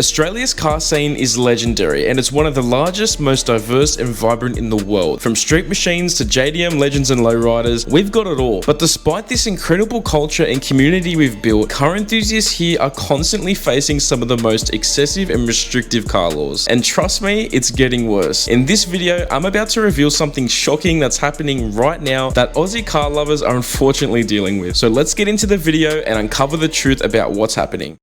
Australia's car scene is legendary, and it's one of the largest, most diverse and vibrant in the world. From street machines to JDM legends and lowriders, we've got it all. But despite this incredible culture and community we've built, car enthusiasts here are constantly facing some of the most excessive and restrictive car laws. And trust me, it's getting worse. In this video, I'm about to reveal something shocking that's happening right now that Aussie car lovers are unfortunately dealing with. So let's get into the video and uncover the truth about what's happening.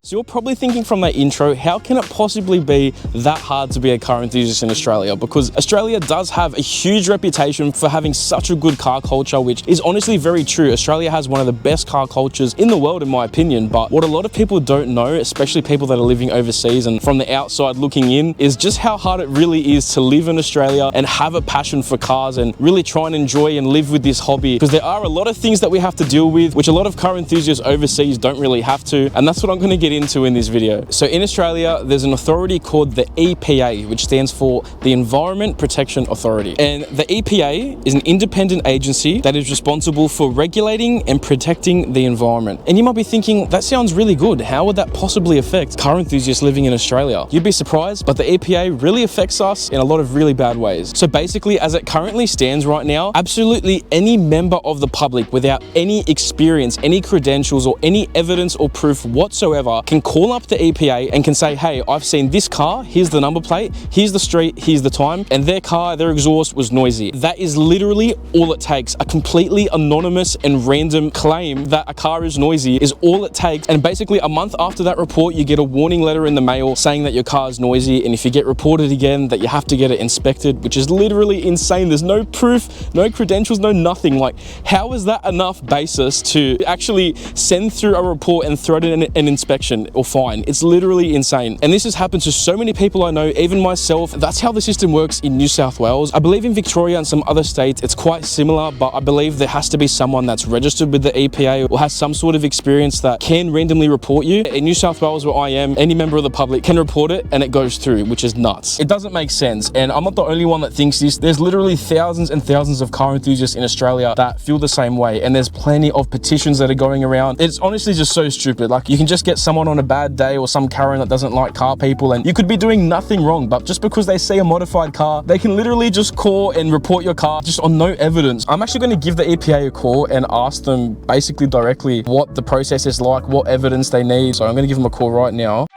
So you're probably thinking from that intro, how can it possibly be that hard to be a car enthusiast in Australia? Because Australia does have a huge reputation for having such a good car culture, which is honestly very true. Australia has one of the best car cultures in the world, in my opinion. But what a lot of people don't know, especially people that are living overseas and from the outside looking in, is just how hard it really is to live in Australia and have a passion for cars and really try and enjoy and live with this hobby. Because there are a lot of things that we have to deal with, which a lot of car enthusiasts overseas don't really have to. And that's what I'm going to get into in this video. So in Australia, there's an authority called the EPA, which stands for the Environment Protection Authority. And the EPA is an independent agency that is responsible for regulating and protecting the environment. And you might be thinking, that sounds really good. How would that possibly affect car enthusiasts living in Australia? You'd be surprised, but the EPA really affects us in a lot of really bad ways. So basically, as it currently stands right now, absolutely any member of the public without any experience, any credentials, or any evidence or proof whatsoever can call up the EPA and can say, hey, I've seen this car, here's the number plate, here's the street, here's the time, and their car, their exhaust was noisy. That is literally all it takes. A completely anonymous and random claim that a car is noisy is all it takes. And basically a month after that report, you get a warning letter in the mail saying that your car is noisy, and if you get reported again, that you have to get it inspected, which is literally insane. There's no proof, no credentials, no nothing. Like, how is that enough basis to actually send through a report and throw it in an inspection or fine? It's literally insane. And this has happened to so many people I know, even myself. That's how the system works in New South Wales. I believe in Victoria and some other states it's quite similar, but I believe there has to be someone that's registered with the EPA or has some sort of experience that can randomly report you. In New South Wales, where I am, any member of the public can report it and it goes through, which is nuts. It doesn't make sense, and I'm not the only one that thinks this. There's literally thousands and thousands of car enthusiasts in Australia that feel the same way, and there's plenty of petitions that are going around. It's honestly just so stupid. Like, you can just get someone on a bad day or some Karen that doesn't like car people, and you could be doing nothing wrong, but just because they see a modified car, they can literally just call and report your car just on no evidence. I'm actually going to give the EPA a call and ask them basically directly what the process is like, what evidence they need. So I'm going to give them a call right now.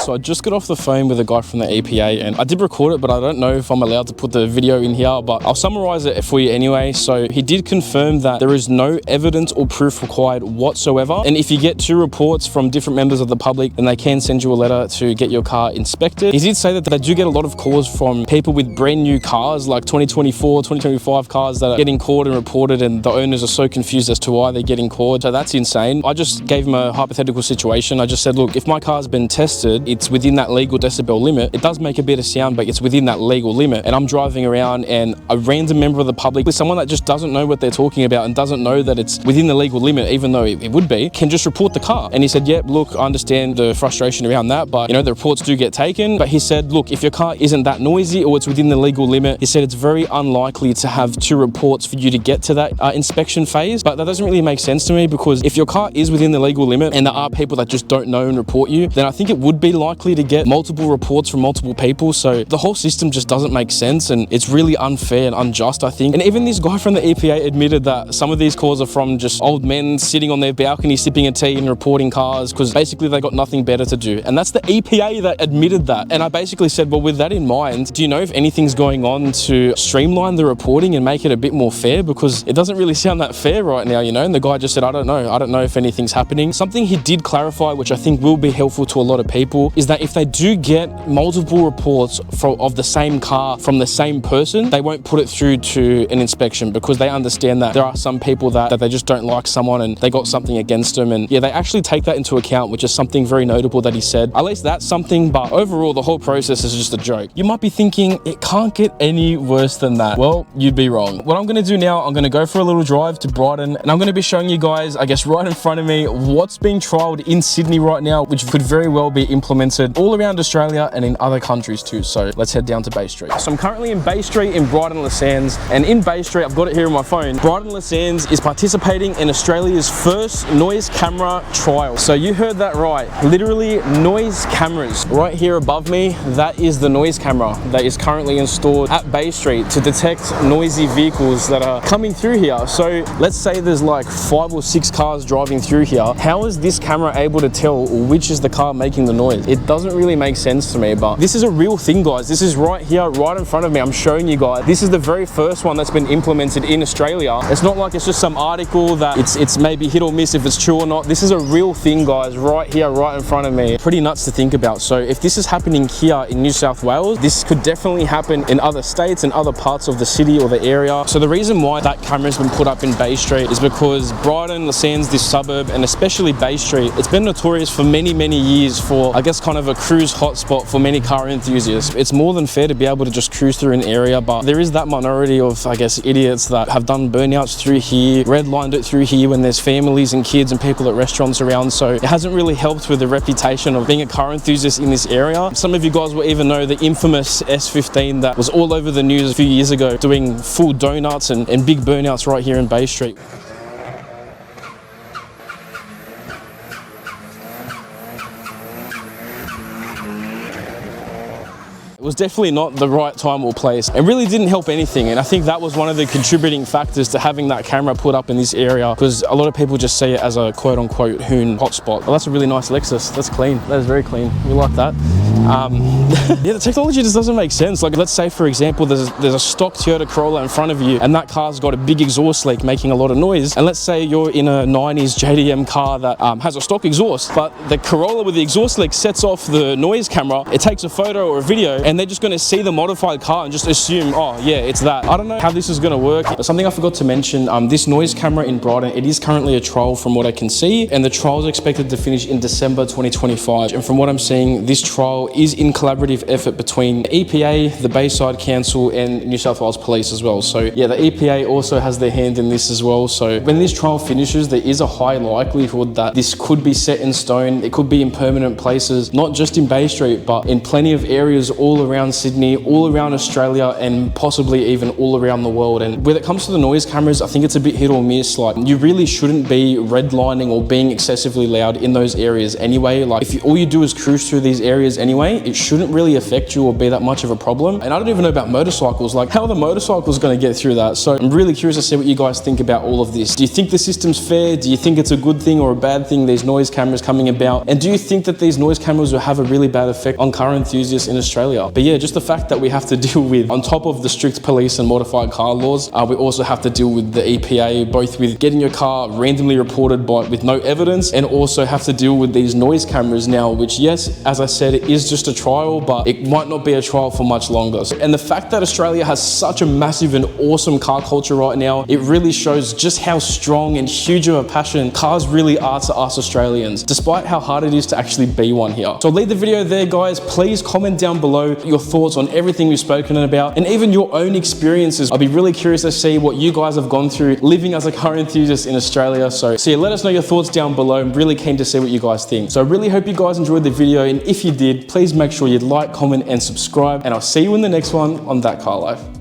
So I just got off the phone with a guy from the EPA, and I did record it, but I don't know if I'm allowed to put the video in here, but I'll summarize it for you anyway. So he did confirm that there is no evidence or proof required whatsoever. And if you get two reports from different members of the public, then they can send you a letter to get your car inspected. He did say that they do get a lot of calls from people with brand new cars, like 2024, 2025 cars that are getting caught and reported, and the owners are so confused as to why they're getting caught. So that's insane. I just gave him a hypothetical situation. I just said, look, if my car's been tested, it's within that legal decibel limit. It does make a bit of sound, but it's within that legal limit. And I'm driving around, and a random member of the public, with someone that just doesn't know what they're talking about and doesn't know that it's within the legal limit, even though it would be, can just report the car. And he said, yep, look, I understand the frustration around that, but you know, the reports do get taken. But he said, look, if your car isn't that noisy or it's within the legal limit, he said it's very unlikely to have two reports for you to get to that inspection phase. But that doesn't really make sense to me, because if your car is within the legal limit and there are people that just don't know and report you, then I think it would be likely to get multiple reports from multiple people. So the whole system just doesn't make sense, and it's really unfair and unjust, I think. And even this guy from the EPA admitted that some of these calls are from just old men sitting on their balcony sipping a tea and reporting cars because basically they got nothing better to do. And that's the EPA that admitted that. And I basically said, well, with that in mind, do you know if anything's going on to streamline the reporting and make it a bit more fair? Because it doesn't really sound that fair right now, you know? And the guy just said, I don't know if anything's happening. Something he did clarify, which I think will be helpful to a lot of people, is that if they do get multiple reports of the same car from the same person, they won't put it through to an inspection, because they understand that there are some people that they just don't like someone and they got something against them. And yeah, they actually take that into account, which is something very notable that he said. At least that's something, but overall, the whole process is just a joke. You might be thinking, it can't get any worse than that. Well, you'd be wrong. What I'm going to do now, I'm going to go for a little drive to Brighton, and I'm going to be showing you guys, I guess right in front of me, what's being trialed in Sydney right now, which could very well be implemented implemented all around Australia and in other countries too. So let's head down to Bay Street. So I'm currently in Bay Street in Brighton Les Sands, and in Bay Street, I've got it here on my phone. Brighton Les Sands is participating in Australia's first noise camera trial. So you heard that right, literally noise cameras. Right here above me, that is the noise camera that is currently installed at Bay Street to detect noisy vehicles that are coming through here. So let's say there's like 5 or 6 cars driving through here. How is this camera able to tell which is the car making the noise? It doesn't really make sense to me, but this is a real thing, guys. This is right here, right in front of me. I'm showing you guys. This is the very first one that's been implemented in Australia. It's not like it's just some article that it's maybe hit or miss if it's true or not. This is a real thing, guys, right here, right in front of me. Pretty nuts to think about. So if this is happening here in New South Wales, this could definitely happen in other states and other parts of the city or the area. So the reason why that camera's been put up in Bay Street is because Brighton, Les Sands, this suburb, and especially Bay Street, it's been notorious for many, many years for, I guess, kind of a cruise hotspot for many car enthusiasts. It's more than fair to be able to just cruise through an area, but there is that minority of, I guess, idiots that have done burnouts through here, redlined it through here when there's families and kids and people at restaurants around. So it hasn't really helped with the reputation of being a car enthusiast in this area. Some of you guys will even know the infamous S15 that was all over the news a few years ago, doing full donuts and big burnouts right here in Bay Street. It was definitely not the right time or place. It really didn't help anything, and I think that was one of the contributing factors to having that camera put up in this area, because a lot of people just see it as a quote-unquote hoon hotspot. Well, that's a really nice Lexus. That's clean. That is very clean. We like that. Yeah, the technology just doesn't make sense. Like, let's say, for example, there's a stock Toyota Corolla in front of you, and that car's got a big exhaust leak making a lot of noise. And let's say you're in a 90s JDM car that has a stock exhaust, but the Corolla with the exhaust leak sets off the noise camera. It takes a photo or a video, and they're just going to see the modified car and just assume, oh yeah, it's that. I don't know how this is going to work. But something I forgot to mention, this noise camera in Brighton, it is currently a trial from what I can see, and the trial is expected to finish in December 2025. And from what I'm seeing, this trial is in collaborative effort between the EPA, the Bayside Council, and New South Wales Police as well. So yeah, the EPA also has their hand in this as well. So when this trial finishes, there is a high likelihood that this could be set in stone. It could be in permanent places, not just in Bay Street, but in plenty of areas all around Sydney, all around Australia, and possibly even all around the world. And when it comes to the noise cameras, I think it's a bit hit or miss. Like, you really shouldn't be redlining or being excessively loud in those areas anyway. Like, if all you do is cruise through these areas anyway, it shouldn't really affect you or be that much of a problem. And I don't even know about motorcycles. Like, how are the motorcycles going to get through that? So I'm really curious to see what you guys think about all of this. Do you think the system's fair? Do you think it's a good thing or a bad thing, these noise cameras coming about? And do you think that these noise cameras will have a really bad effect on car enthusiasts in Australia? But yeah, just the fact that we have to deal with, on top of the strict police and modified car laws, we also have to deal with the EPA, both with getting your car randomly reported with no evidence, and also have to deal with these noise cameras now, which, yes, as I said, it is just a trial, but it might not be a trial for much longer. And the fact that Australia has such a massive and awesome car culture right now, it really shows just how strong and huge of a passion cars really are to us Australians, despite how hard it is to actually be one here. So I'll leave the video there, guys. Please comment down below your thoughts on everything we've spoken about, and even your own experiences. I'll be really curious to see what you guys have gone through living as a car enthusiast in Australia. So yeah, let us know your thoughts down below. I'm really keen to see what you guys think. So I really hope you guys enjoyed the video, and if you did, please make sure you like, comment, and subscribe, and I'll see you in the next one on That Car Life.